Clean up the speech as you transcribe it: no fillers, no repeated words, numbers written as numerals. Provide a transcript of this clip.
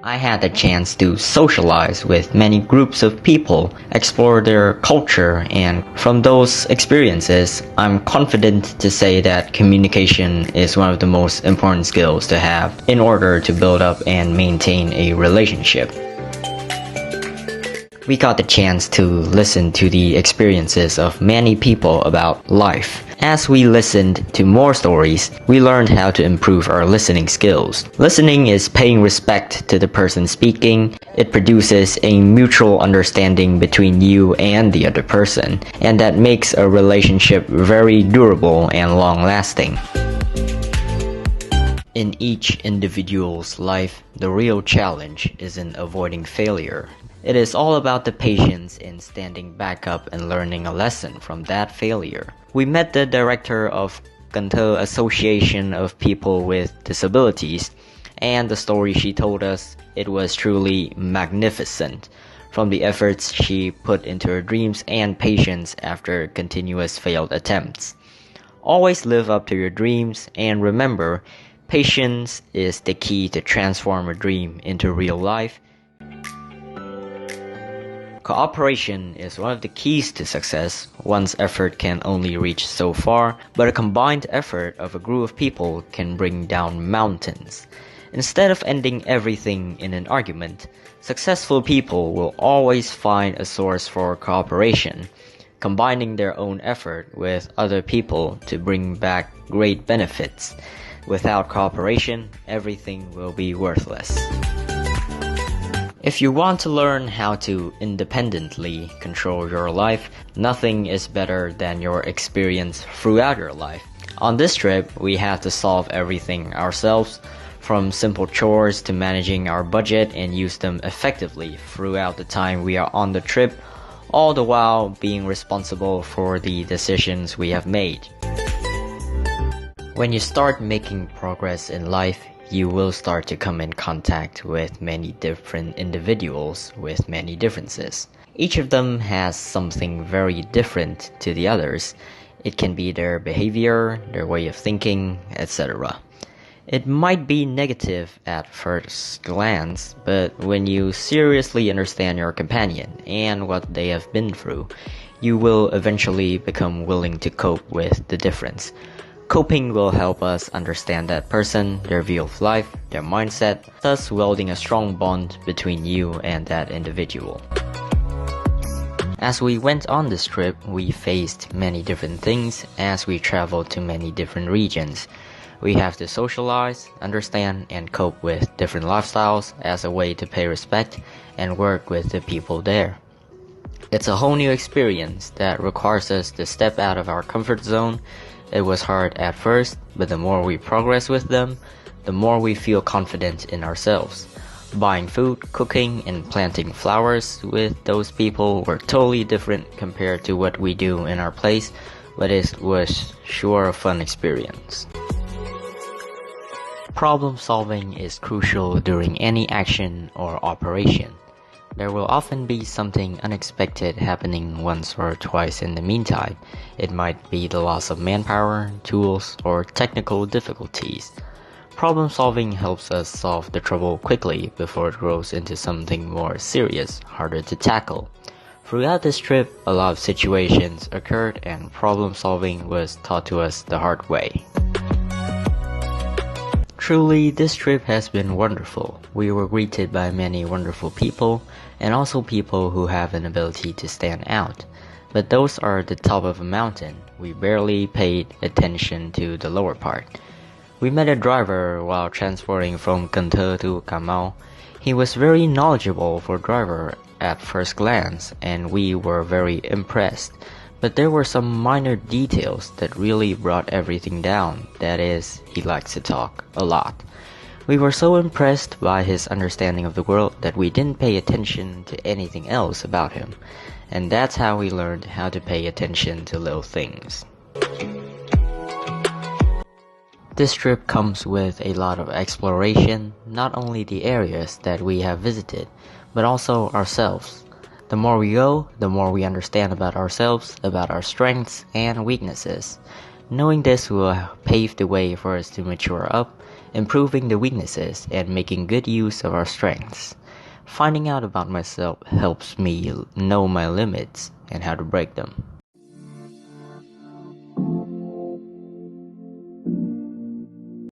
I had the chance to socialize with many groups of people, explore their culture, and from those experiences, I'm confident to say that communication is one of the most important skills to have in order to build up and maintain a relationship. We got the chance to listen to the experiences of many people about life. As we listened to more stories, we learned how to improve our listening skills. Listening is paying respect to the person speaking. It produces a mutual understanding between you and the other person, and that makes a relationship very durable and long-lasting. In each individual's life, the real challenge is in avoiding failure. It is all about the patience in standing back up and learning a lesson from that failure. We met the director of Cần Thơ Association of People with Disabilities, and the story she told us, it was truly magnificent. From the efforts she put into her dreams and patience after continuous failed attempts. Always live up to your dreams, and remember, patience is the key to transform a dream into real life. Cooperation is one of the keys to success. One's effort can only reach so far, but a combined effort of a group of people can bring down mountains. Instead of ending everything in an argument, successful people will always find a source for cooperation, combining their own effort with other people to bring back great benefits. Without cooperation, everything will be worthless. If you want to learn how to independently control your life, nothing is better than your experience throughout your life. On this trip, we have to solve everything ourselves, from simple chores to managing our budget and use them effectively throughout the time we are on the trip, all the while being responsible for the decisions we have made. When you start making progress in life, you will start to come in contact with many different individuals with many differences. Each of them has something very different to the others. It can be their behavior, their way of thinking, etc. It might be negative at first glance, but when you seriously understand your companion and what they have been through, you will eventually become willing to cope with the difference. Coping will help us understand that person, their view of life, their mindset, thus welding a strong bond between you and that individual. As we went on this trip, we faced many different things as we traveled to many different regions. We have to socialize, understand, and cope with different lifestyles as a way to pay respect and work with the people there. It's a whole new experience that requires us to step out of our comfort zone. It was hard at first, but the more we progress with them, the more we feel confident in ourselves. Buying food, cooking, and planting flowers with those people were totally different compared to what we do in our place, but it was sure a fun experience. Problem solving is crucial during any action or operation. There will often be something unexpected happening once or twice in the meantime. It might be the loss of manpower, tools, or technical difficulties. Problem solving helps us solve the trouble quickly before it grows into something more serious, harder to tackle. Throughout this trip, a lot of situations occurred and problem solving was taught to us the hard way. Truly, this trip has been wonderful. We were greeted by many wonderful people, and also people who have an ability to stand out. But those are the top of a mountain. We barely paid attention to the lower part. We met a driver while transporting from Cần Thơ to Cà Mau. He was very knowledgeable for a driver at first glance, and we were very impressed. But there were some minor details that really brought everything down. That is, he likes to talk a lot. We were so impressed by his understanding of the world that we didn't pay attention to anything else about him. And that's how we learned how to pay attention to little things. This trip comes with a lot of exploration, not only the areas that we have visited, but also ourselves. The more we go, the more we understand about ourselves, about our strengths and weaknesses. Knowing this will pave the way for us to mature up, improving the weaknesses and making good use of our strengths. Finding out about myself helps me know my limits and how to break them.